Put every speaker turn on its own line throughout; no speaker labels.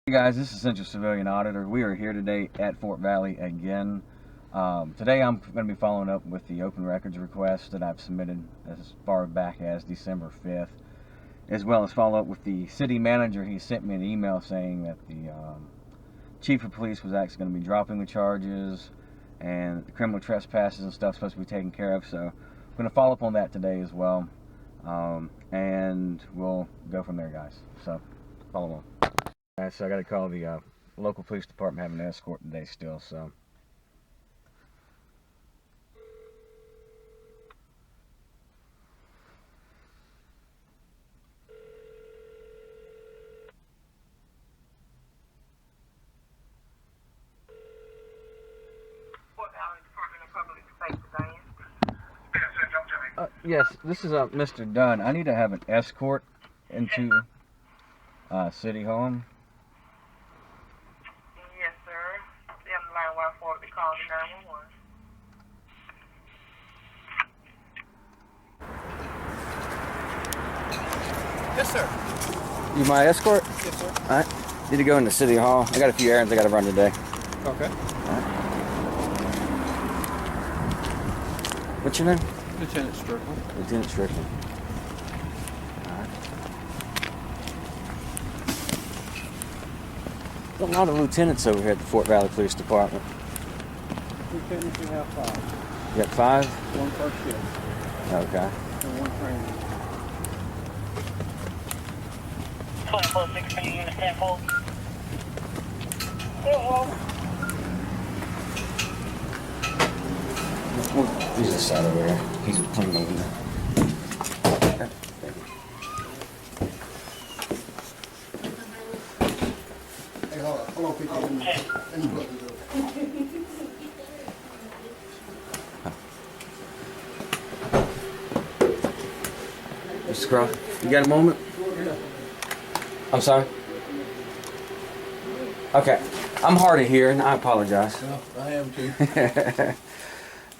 Hey guys, this is Central Civilian Auditor. We are here today at Fort Valley again. Today I'm going to be following up with the open records request that I've submitted as far back as December 5th, as well as follow up with the city manager. He sent me an email saying that the chief of police was actually going to be dropping the charges and the criminal trespasses and stuff supposed to be taken care of. So I'm going to follow up on that today as well, and we'll go from there, guys. So follow along. Alright, so I got to call the local police department having an escort today still, so.
Fort Valley Department of Public Safety, Diane.
Yes, this is Mr. Dunn. I need to have an escort into City Hall.
Yes, sir. Stay on the line while I forward the call to 911.
Yes, sir.
You my escort?
Yes, sir.
Alright. Need to go into City Hall. I got a few errands I got to run today.
Okay.
What's your name?
Lieutenant Strickland.
Lieutenant Strickland. Alright. A lot of lieutenants over here at the Fort Valley Police Department.
Lieutenants, we have 5.
You got 5?
1 per shift
Okay.
and 1 training.
2416 unit 10 4.
He's this side over here. He's playing over there.
Hey, hold on, people. Let me put it up.
Mr. Croft, you got a moment? I'm sorry? Okay. I'm hard of hearing. I apologize.
No, I am too.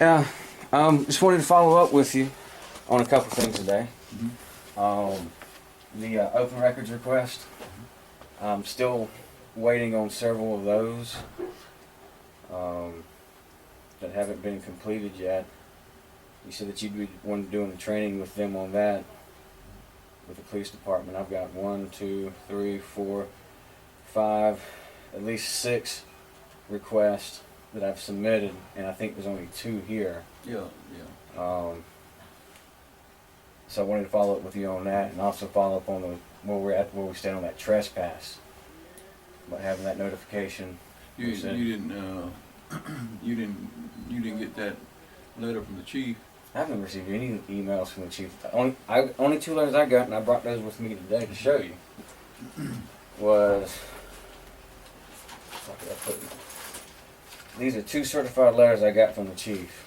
Yeah. Just wanted to follow up with you on a couple things today. The open records request. I'm still waiting on several of those that haven't been completed yet. You said that you'd be one doing the training with them on that with the police department. I've got 1, 2, 3, 4, 5, at least 6 requests that I've submitted, and I think there's only 2 here.
Yeah.
So I wanted to follow up with you on that, and also follow up on where we stand on that trespass. About having that notification.
You didn't get that letter from the chief.
I haven't received any emails from the chief. Only 2 letters I got, and I brought those with me today to show you. Was what did I put in? These are 2 certified letters I got from the chief.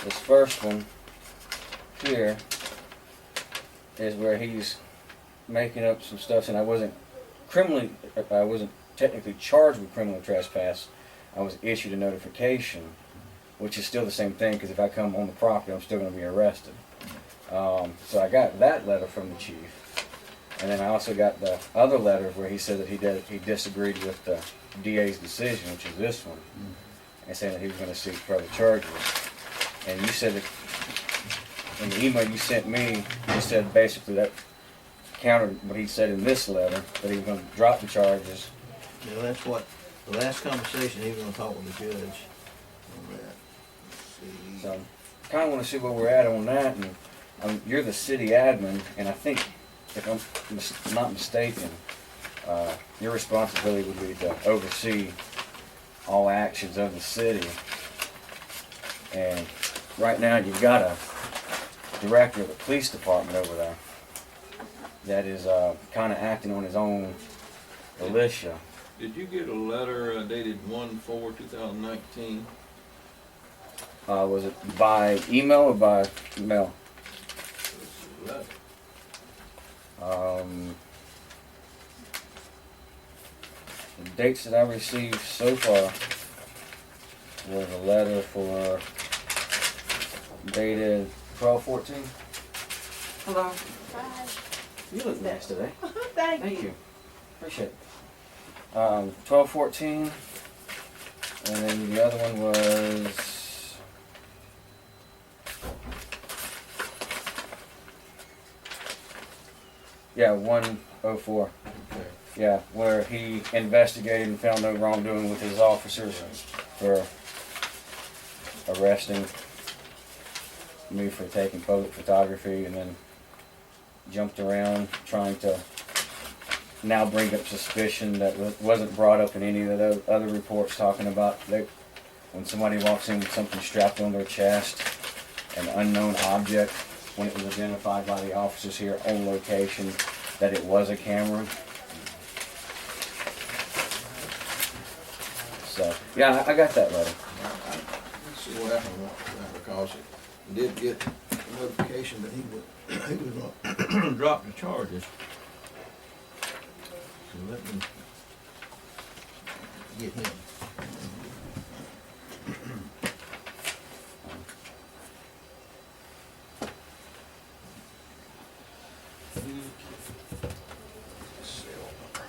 This first one here is where he's making up some stuff, and I wasn't technically charged with criminal trespass. I was issued a notification, which is still the same thing, because if I come on the property, I'm still going to be arrested. So I got that letter from the chief. And then I also got the other letter where he said that he disagreed with the DA's decision, which is this one, and saying that he was going to seek further charges. And you said that in the email you sent me, you said basically that countered what he said in this letter, that he was going to drop the charges.
Yeah, that's what, the last conversation, he was gonna talk with the judge on that. Let's see.
So kind of want to see where we're at on that. And you're the city admin, and I think, if I'm not mistaken, your responsibility would be to oversee all actions of the city. And right now you've got a director of the police department over there that is kind of acting on his own militia.
Did you get a letter dated 1/4/2019?
Was it by email or by mail? The dates that I received so far was a letter for dated 12/14.
Hello.
You look nice today.
Thank
Thank
you.
you. Appreciate it. 1214. And then the other one was. Yeah, 104.
Okay.
Yeah, where he investigated and found no wrongdoing with his officers for arresting me for taking public photography, and then jumped around trying to now bring up suspicion that wasn't brought up in any of the other reports, talking about when somebody walks in with something strapped on their chest, an unknown object, when it was identified by the officers here on location that it was a camera. So, yeah, I got that letter.
Let's see what happened with that, because he did get a notification that he was gonna drop the charges. So let me get him. Cell number.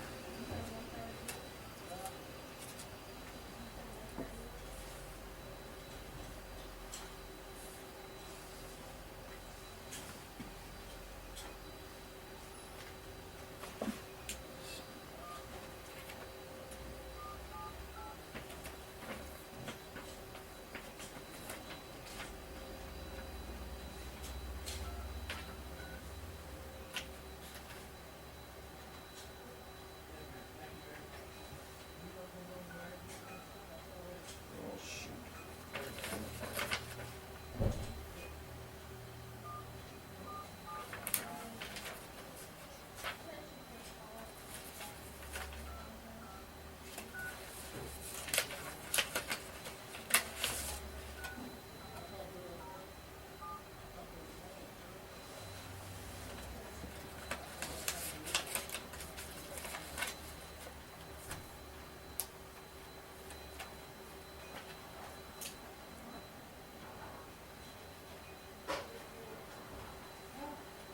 Oh, shoot.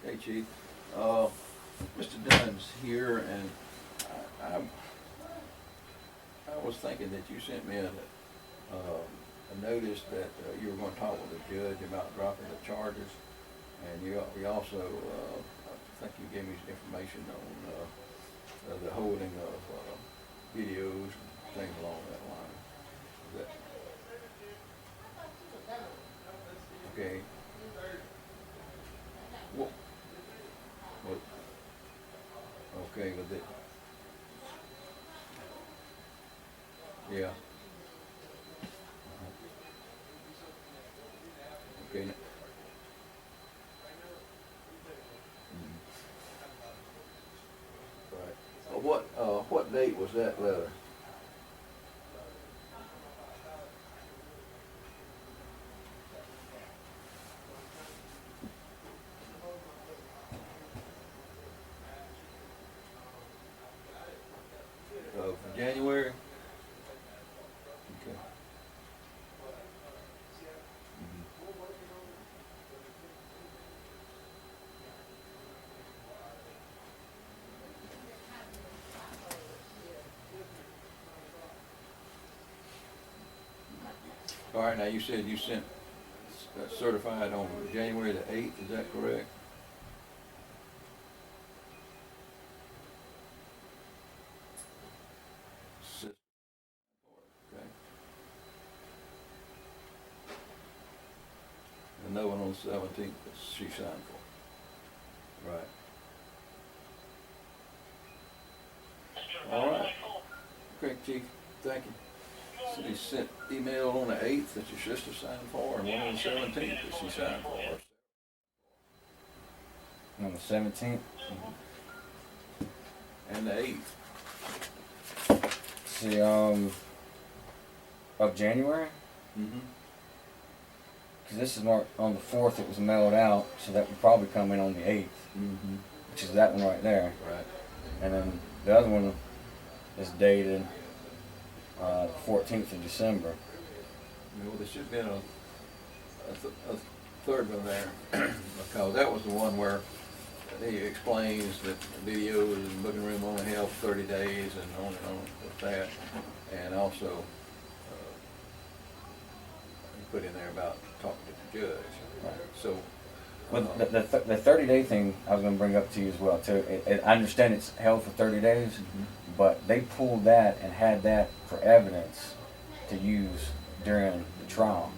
Hey, Chief. Mr. Dunn's here, and I was thinking that you sent me a notice that you were going to talk with the judge about dropping the charges, and you also, I think you gave me some information on the holding of videos and things along that line. Is that okay? What? Okay, with it. Yeah. Okay. Right. What date was that letter? Of January? Okay. All right, now you said you sent certified on January the 8th, is that correct? Okay. And no one on the 17th that she signed for. Right. All right. Okay, Chief, thank you. So he sent email on the 8th that your sister signed for, and one on the 17th that she signed for.
On the 17th.
And the 8th.
See, of January?
Mm-hmm.
Because this is marked on the 4th, it was mailed out, so that would probably come in on the 8th,
Mm-hmm.
which is that one right there.
Right.
And then the other one is dated 14th of December.
Well, there should have been a third one there, because that was the one where he explains that videos and booking room only held 30 days and on with that. And also, he put in there about talking to the judge.
Right.
So,
Well, the 30-day thing I was going to bring up to you as well too. I understand it's held for 30 days, but they pulled that and had that for evidence to use during the trial.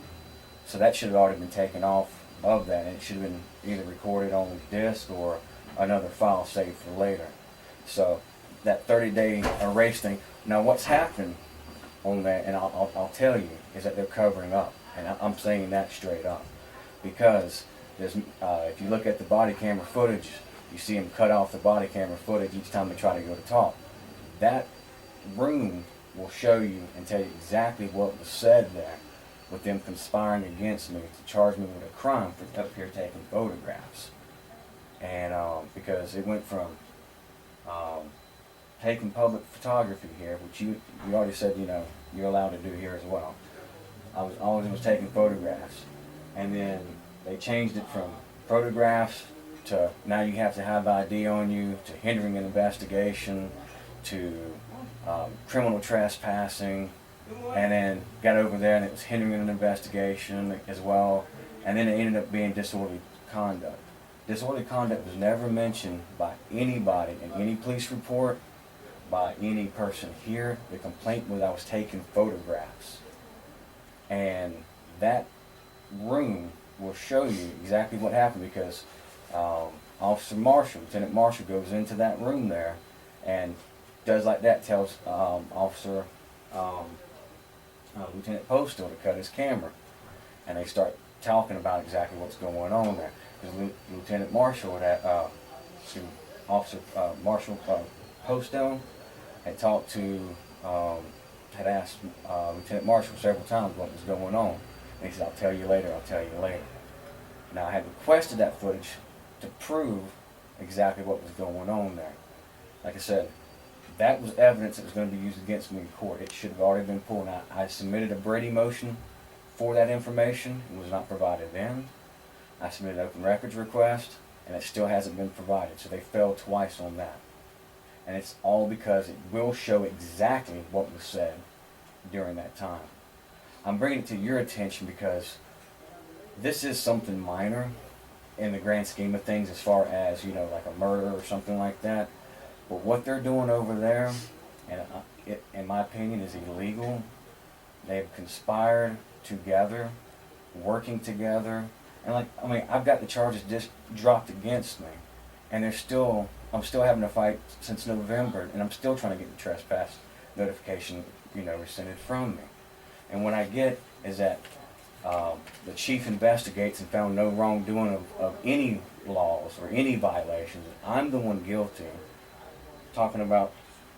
So that should have already been taken off of that, and it should have been either recorded on the disc or another file saved for later. So that 30-day erase thing. Now what's happened on that, and I'll tell you, is that they're covering up, and I'm saying that straight up, because there's if you look at the body camera footage, you see them cut off the body camera footage each time they try to go to talk. That room will show you and tell you exactly what was said there, with them conspiring against me to charge me with a crime for up here taking photographs. And because it went from taking public photography here, which you already said, you know, you're allowed to do here as well. I was always taking photographs, and then they changed it from photographs to now you have to have ID on you, to hindering an investigation, to criminal trespassing, and then got over there and it was hindering an investigation as well, and then it ended up being disorderly conduct. Disorderly conduct was never mentioned by anybody in any police report, by any person here. The complaint was I was taking photographs. And that room will show you exactly what happened, because Officer Marshall, Lieutenant Marshall, goes into that room there and does like that, tells Lieutenant Postal to cut his camera, and they start talking about exactly what's going on there. Because Lieutenant Marshall, Officer Marshall Postal had talked to, had asked Lieutenant Marshall several times what was going on. And he said, "I'll tell you later, I'll tell you later." Now I had requested that footage to prove exactly what was going on there. Like I said, that was evidence that was going to be used against me in court. It should have already been pulled. Now, I submitted a Brady motion for that information. It was not provided then. I submitted an open records request, and it still hasn't been provided. So they failed twice on that. And it's all because it will show exactly what was said during that time. I'm bringing it to your attention because this is something minor in the grand scheme of things, as far as, you know, like a murder or something like that. But what they're doing over there, and it, in my opinion, is illegal. They've conspired together, working together, and I've got the charges just dropped against me, and I'm still having a fight since November, and I'm still trying to get the trespass notification, you know, rescinded from me. And what I get is that the chief investigates and found no wrongdoing of any laws or any violations. I'm the one guilty. Talking about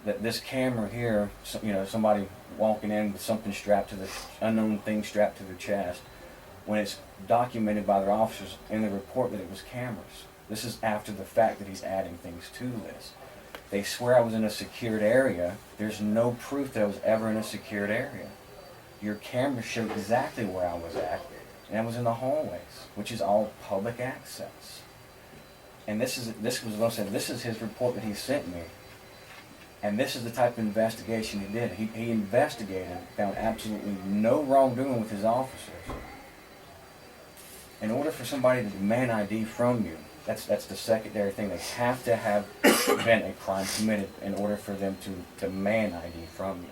that this camera here, you know, somebody walking in with something strapped to the unknown thing strapped to their chest, when it's documented by their officers in the report that it was cameras. This is after the fact that he's adding things to this. They swear I was in a secured area. There's no proof that I was ever in a secured area. Your camera showed exactly where I was at, and I was in the hallways, which is all public access. And this is his report that he sent me. And this is the type of investigation he did. He investigated, found absolutely no wrongdoing with his officers. In order for somebody to demand ID from you, that's the secondary thing. They have to have been a crime committed in order for them to demand ID from you.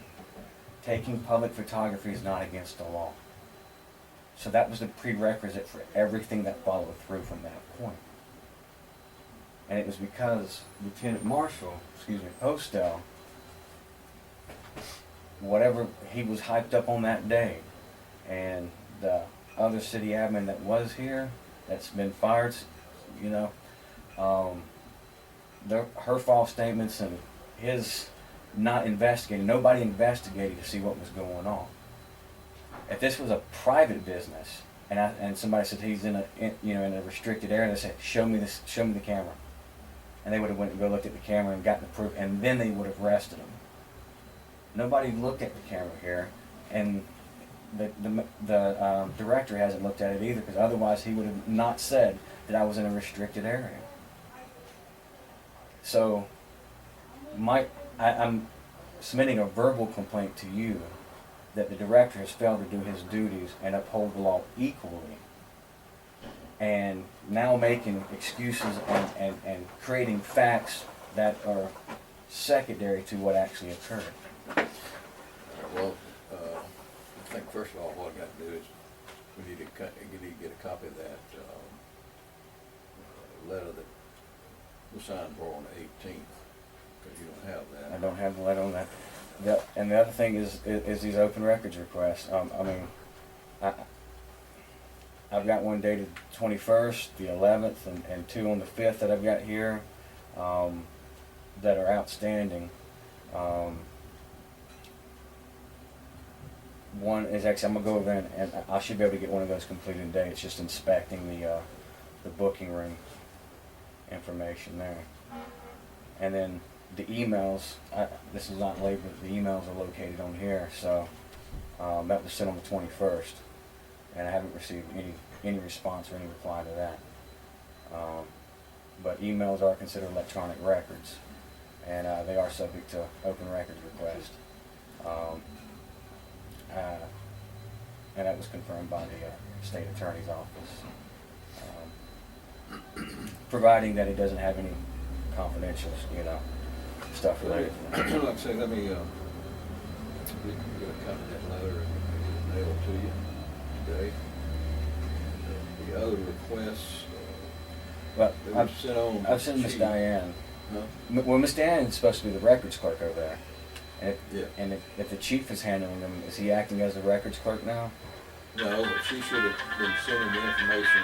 Taking public photography is not against the law. So that was the prerequisite for everything that followed through from that point. And it was because Lieutenant Marshall, Postel, whatever, he was hyped up on that day, and the other city admin that was here, that's been fired, you know, her false statements and his not investigating, nobody investigated to see what was going on. If this was a private business, and somebody said he's in a restricted area, they said, show me the camera. And they would have went and go looked at the camera and gotten the proof, and then they would have arrested him. Nobody looked at the camera here, and the director hasn't looked at it either, because otherwise he would have not said that I was in a restricted area. So, I'm submitting a verbal complaint to you that the director has failed to do his duties and uphold the law equally, and now making excuses and creating facts that are secondary to what actually occurred.
Well, I think first of all, what I got to do is we need to get a copy of that letter that was signed for on the 18th, because you don't have that.
I don't have the letter on that. And the other thing is these open records requests. I mean, I've got one dated 21st, the 11th, and two on the 5th that I've got here that are outstanding. One is actually, I'm gonna go over there and I should be able to get one of those completed today. It's just inspecting the booking room information there. And then the emails, this is not labeled, the emails are located on here, so that was sent on the 21st, and I haven't received any response or any reply to that. But emails are considered electronic records, and they are subject to open records request. And that was confirmed by the state attorney's office, providing that it doesn't have any confidential, stuff related to that.
Like I say, let me get a copy of that letter and mail it to you today. And, the other requests,
But
they were sent on.
I've sent Miss
sheet.
Diane.
Huh?
Well, Miss Diane is supposed to be the records clerk over there.
Yeah.
And if the chief is handling them, is he acting as the records clerk now?
No, but she should have been sending the information.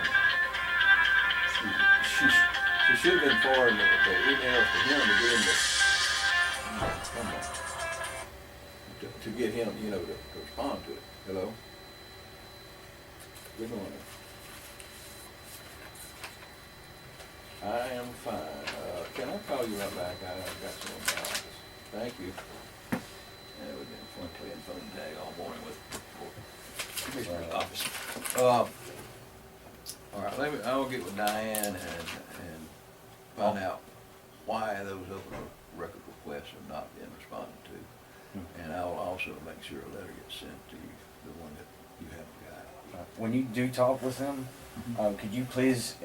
She should have been forwarding the emails to him to get him to get him, to respond to it. Hello? Good morning. I am fine. Can I call you right back? I've got some in my office. Thank you. Yeah, we've been fun playing phone tag all morning with Commissioner's office. All right, I'll get with Diane and find out why those open record requests have not been responded to. And I'll also make sure a letter gets sent to you, the one that you haven't got.
When you do talk with them, could you please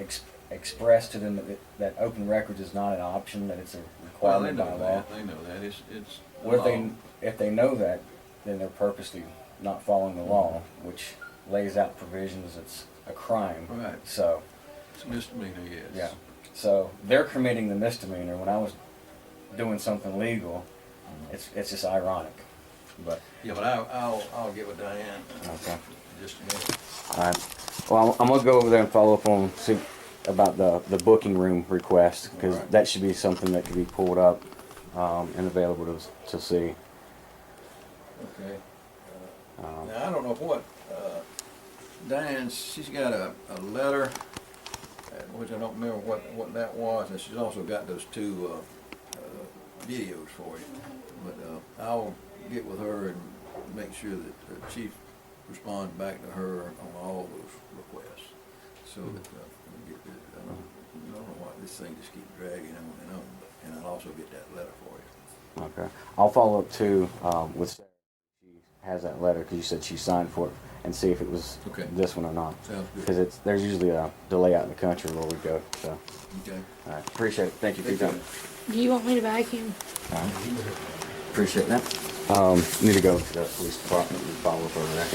express to them that open records is not an option, that it's a
Well, they
requirement
know
by law?
that, they know that, it's the
What
law.
if they know that, then they're purposely not following the law, which lays out provisions. It's a crime.
Right.
So,
It's a misdemeanor, yes.
yeah. So they're committing the misdemeanor when I was doing something legal. It's just ironic. But
Yeah, but I'll get with Diane
okay.
in just a minute.
All right. Well, I'm gonna go over there and follow up on about the booking room request, because
Alright.
that should be something that can be pulled up and available to see.
Okay. Now, I don't know what, Diane, she's got a letter, which I don't remember what that was, and she's also got those two videos for you. But I'll get with her and make sure that the chief responds back to her on all those requests, so that we get this. I don't know why this thing just keeps dragging on and on, and I'll also get that letter for you.
Okay. I'll follow up too with Sarah. She has that letter because you said she signed for it, and see if it was
Okay.
this one or not.
Sounds good.
Because there's usually a delay out in the country where we go. So,
Okay.
all right. Appreciate it. Thank you for your time.
Do you want me to vacuum?
All right. Appreciate that. Need to go to the police department and follow up over there.